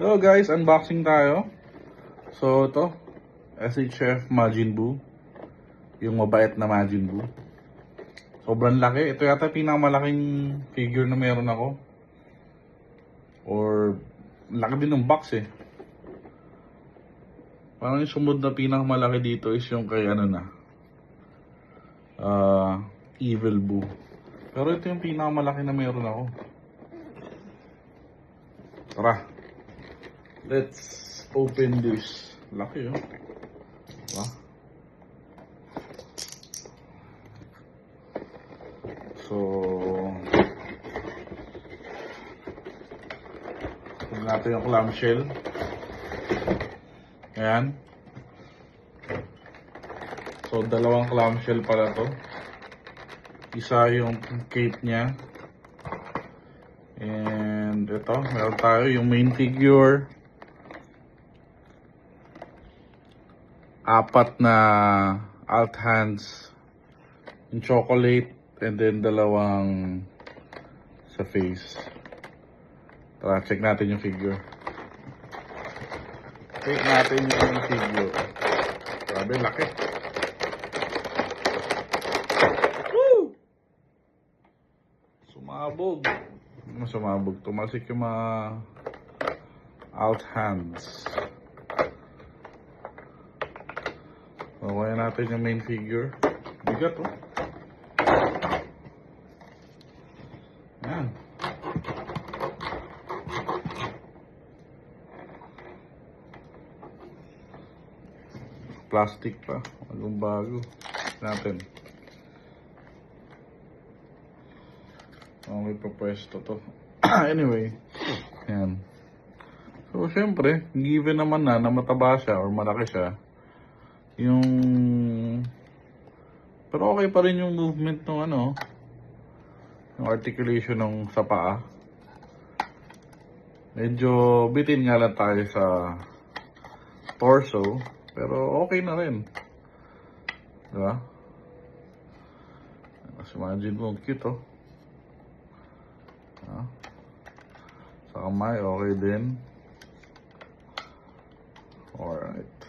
Hello guys, unboxing tayo. So ito, SHF Majin Buu. Yung mabait na Majin Buu. Sobrang laki. Ito yata pinakamalaking figure na meron ako. Or laki din ng box eh. Parang yung sumunod na pinakamalaki dito is yung kay ano na. Evil Buu. Pero ito yung pinakamalaki na meron ako. Tara. Let's open this. Laki oh. Diba? So, tignan natin yung clamshell. Ayan. So, dalawang clamshell pala to. Isa yung cape niya. And ito, meron tayo yung main figure. Apat na alt hands in chocolate and then dalawang sa face. Tara, check natin yung figure. Check natin yung figure. Grabe, laki. Woo! Sumabog. Ano sumabog? Tumasik yung mga alt hands. Kuha natin yung main figure. Bigat oh. Ayan. Plastic pa. Bagong bago. Natin. Okay pa pwesto to. Anyway. Ayan. So syempre, given naman na mataba siya or malaki siya. Pero okay pa rin yung movement ng ano, yung articulation ng sa paa. Medyo bitin nga lang tayo sa torso, pero okay na rin. Diba? Mas imagine mo, cute oh. Sa kamay, okay din. Alright.